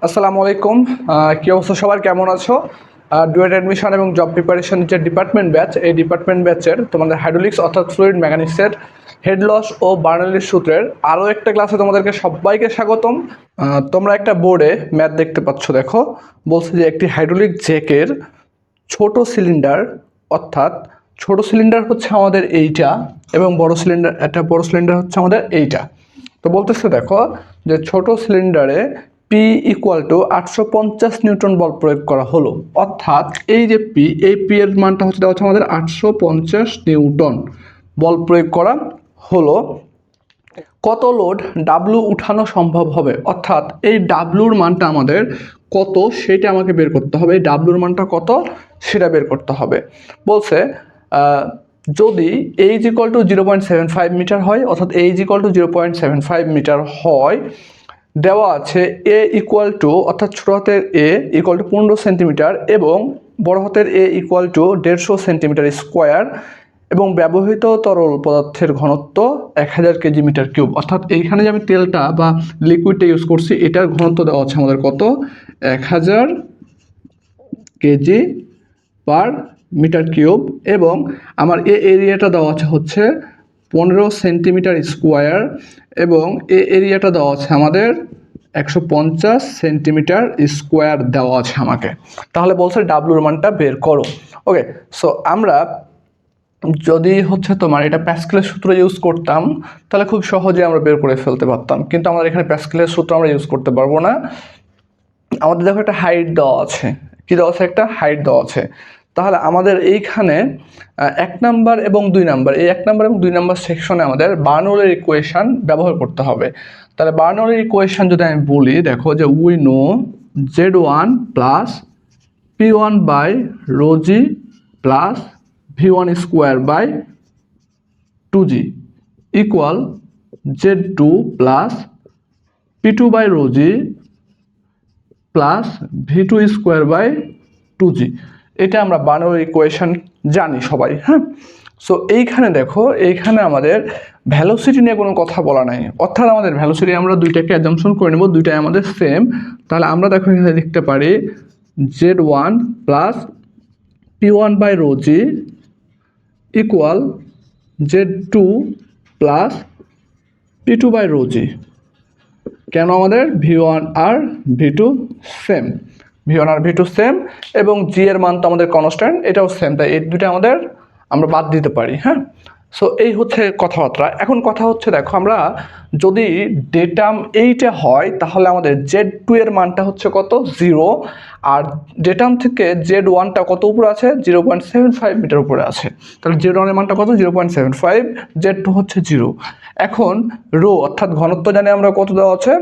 আসসালামু আলাইকুম। কি অবস্থা সবার, কেমন আছো? ডুয়েট অ্যাডমিশন এবং জব প্রিপারেশন যে ডিপার্টমেন্ট ব্যাচ, এই ডিপার্টমেন্ট ব্যাচের তোমাদের হাইড্রোলিক্স অর্থাৎ ফ্লুইড মেকানিক্সের হেড লস ও বার্নৌলির সূত্রের আরও একটা ক্লাসে তোমাদেরকে সবাইকে স্বাগতম। তোমরা একটা বোর্ডে ম্যাথ দেখতে পাচ্ছ, দেখো বলছে যে একটি হাইড্রোলিক জ্যাকের ছোট সিলিন্ডার, অর্থাৎ ছোট সিলিন্ডার হচ্ছে আমাদের এইটা এবং বড় সিলিন্ডার হচ্ছে আমাদের এইটা। তো বলতেছে দেখো যে ছোট সিলিন্ডারে পি ইকুয়াল টু 850 নিউটন বল প্রয়োগ করা হলো, অর্থাৎ এই যে এই পি এর মানটা হচ্ছে দেওয়া হচ্ছে আমাদের 850 নিউটন বল প্রয়োগ করা হলো। কত লোড ডাব্লু উঠানো সম্ভব হবে, অর্থাৎ এই ডাব্লুর মানটা আমাদের কত সেটা আমাকে বের করতে হবে। এই ডাব্লুর মানটা কত সেটা বের করতে হবে। বলছে যদি এইচ ইকুয়াল টু 0.75 মিটার হয়, অর্থাৎ এইচ ইকুয়াল টু 0.75 মিটার হয়, দেওয়া আছে এ ইকুয়াল টু, অর্থাৎ ছোট হাতের এ ইকুয়াল টু 15 সেন্টিমিটার এবং বড় হাতের এ ইকুয়াল টু 150 সেন্টিমিটার স্কোয়ার এবং ব্যবহৃত তরল পদার্থের ঘনত্ব 1000 কেজি মিটার কিউব। অর্থাৎ এইখানে যে আমি তেলটা বা লিকুইডটা ইউজ করছি, এটার ঘনত্ব দেওয়া আছে আমাদের কত, 1000 কেজি পার মিটার কিউব এবং আমার এ এরিয়াটা দেওয়া আছে হচ্ছে 15 সেন্টিমিটার স্কোয়ার এবং এ এরিয়াটা দেওয়া আছে আমাদের 150 সেন্টিমিটার স্কোয়ার দেওয়া আছে আমাকে। তাহলে বলছে ডাব্লুর মানটা বের করো। ওকে, সো আমরা যদি হচ্ছে তোমার এটা প্যাসকেলের সূত্র ইউজ করতাম তাহলে খুব সহজে আমরা বের করে ফেলতে পারতাম, কিন্তু আমাদের এখানে প্যাসকেলের সূত্র আমরা ইউজ করতে পারবো না। আমাদের দেখো একটা হাইট দেওয়া আছে, কি দেওয়া আছে, একটা হাইট দেওয়া আছে। তাহলে আমাদের এইখানে 1 নাম্বার এবং 2 নাম্বার, এই 1 নাম্বার এবং 2 নাম্বার সেকশনে আমাদের বার্নৌলির ইকুয়েশন ব্যবহার করতে হবে। তাহলে বার্নৌলির ইকুয়েশন যদি আমি বলি, দেখো যে we know Z1 plus P1 by rho g plus V1 square by 2G equal Z2 plus P2 by rho g plus V2 square by 2G। এটা আমরা বার্নৌলির ইকুয়েশন জানি সবাই, হ্যাঁ। সো এইখানে দেখো, এইখানে আমাদের ভ্যালোসিটি নিয়ে কোনো কথা বলা নাই, অর্থাৎ আমাদের ভ্যালোসিটি আমরা দুইটাকে অ্যাজাম্পশন করে নেব, দুইটাই আমাদের সেম। তাহলে আমরা দেখো এখানে লিখতে পারি Z1 plus P1 by rho g equal Z2 plus P2 by rho g. কেন আমাদের V1 আর V2 সেম, V1 আর V2 সেম এবং জি এর মান তো আমাদের কনস্ট্যান্ট, এটাও সেম, তাই এই দুটো আমাদের আমরা বাদ দিতে পারি, হ্যাঁ। সো এই হচ্ছে কথাবার্তা। এখন কথা হচ্ছে দেখো, আমরা যদি ডেটাম এইটা হয় তাহলে আমাদের Z2 এর মানটা হচ্ছে কত, 0, আর ডেটাম থেকে Z1টা কত উপরে আছে, 0.75 মিটার উপরে আছে। তাহলে Z1 এর মানটা কত, 0.75, Z2 হচ্ছে 0। এখন রো অর্থাৎ ঘনত্ব জানি আমরা কত দেওয়া আছে,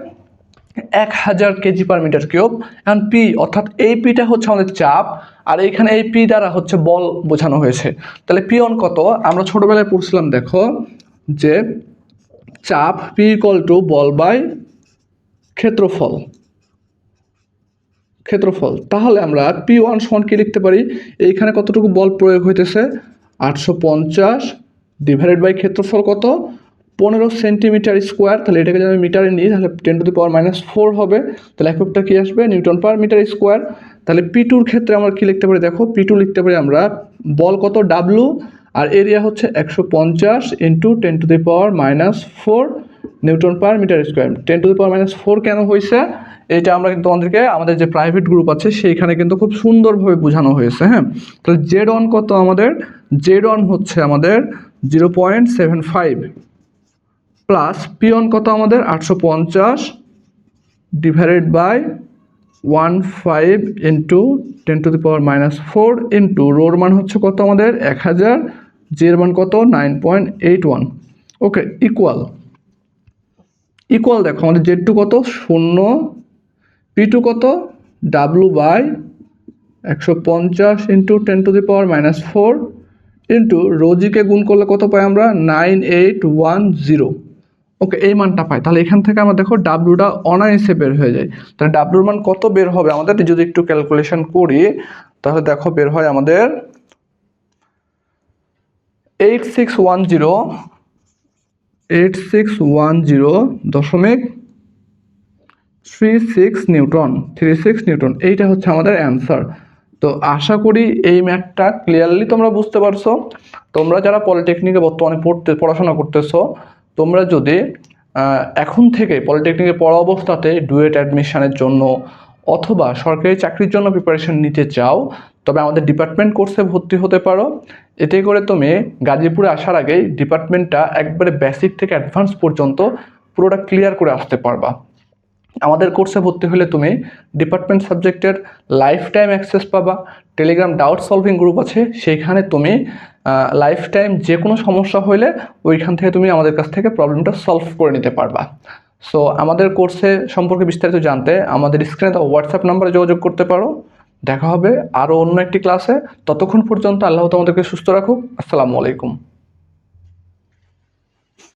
1000 কেজি পার মিটার কিউব। এখন পি অর্থাৎ এই পিটা হচ্ছে আমাদের চাপ, আর এইখানে এই পি দ্বারা হচ্ছে বল বোঝানো হয়েছে। তাহলে পি অন কত, আমরা ছোটবেলায় পড়ছিলাম দেখো যে চাপ পি ইকুয়াল টু বল বাই ক্ষেত্রফল। তাহলে আমরা পি ওয়ান সমান কি লিখতে পারি, এইখানে কতটুকু বল প্রয়োগ হইতেছে, 850 ডিভাইডেড বাই ক্ষেত্রফল কত, 15 সেন্টিমিটার স্কোয়ার। তাহলে এটাকে যদি আমি মিটারে নিই তাহলে 10⁻⁻⁴ হবে। তাহলে এককটা কি আসবে, নিউটন পার মিটার স্কোয়ার। তাহলে পি2 ক্ষেত্রে আমরা কি লিখতে পারি, দেখো পি2 লিখতে পারি আমরা বল কত, ডাব্লু, আর এরিয়া হচ্ছে 150 into 10⁻⁻⁴ newton per metre square. 10⁻⁻⁴ কেন হয়েছে এটা আমরা কিন্তু তোমাদেরকে আমাদের যে প্রাইভেট গ্রুপ আছে সেইখানে কিন্তু খুব সুন্দরভাবে বোঝানো হয়েছে, হ্যাঁ। তাহলে Z1 কত আমাদের, Z1 হচ্ছে আমাদের 0.75 প্লাস P1 কত আমাদের 850 ডিভাইডেড বাই 15 ইন্টু 10⁻⁻⁴ ইন্টু রোর মান হচ্ছে কত আমাদের 1000, জি এর মান কত 9.81। ওকে, ইকুয়াল দেখো আমাদের Z2 কত 0, P2 কত ডাব্লু বাই 150 ইন্টু 10⁻⁻⁴ ইন্টু রোজিকে গুণ করলে কত পাই আমরা 9810। ওকে, এই মানটা পাই। তাহলে এখান থেকে আমরা দেখো ডাব্লুটা অনায়াসে বের হয়ে যায়। তাহলে ডাব্লুর মান কত বের হবে আমাদের, যদি একটু ক্যালকুলেশন করি তাহলে দেখো বের হয় আমাদের 8610.4 36 নিউটন এইটা হচ্ছে আমাদের অ্যান্সার। তো আশা করি এই ম্যাথটা ক্লিয়ারলি তোমরা বুঝতে পারছো। তোমরা যারা পলিটেকনিকে বর্তমানে পড়াশোনা করতেছো, তোমরা যদি এখন থেকে পলিটেকনিকে পড়া অবস্থাতে ডুয়েট অ্যাডমিশনের জন্য অথবা সরকারি চাকরির জন্য প্রিপারেশন নিতে চাও, তবে আমাদের ডিপার্টমেন্ট কোর্সে ভর্তি হতে পারো। এতে করে তুমি গাজীপুরে আসার আগেই ডিপার্টমেন্টটা একবারে বেসিক থেকে অ্যাডভান্স পর্যন্ত পুরোটা ক্লিয়ার করে আসতে পারবা। আমাদের কোর্সে ভর্তি হলে তুমি ডিপার্টমেন্ট সাবজেক্টের লাইফ টাইম অ্যাক্সেস পাবা। টেলিগ্রাম ডাউট সলভিং গ্রুপ আছে, সেইখানে তুমি লাইফ টাইম যে কোনো সমস্যা হলে ওইখান থেকে তুমি আমাদের কাছ থেকে প্রবলেমটা সলভ করে নিতে পারবা। সো আমাদের কোর্সে সম্পর্কে বিস্তারিত জানতে আমাদের স্ক্রিনে দেওয়া হোয়াটসঅ্যাপ নাম্বারে যোগাযোগ করতে পারো। দেখা হবে আরও অন্য একটি ক্লাসে। ততক্ষণ পর্যন্ত আল্লাহ তোমাদেরকে সুস্থ রাখুক। আসসালামু আলাইকুম।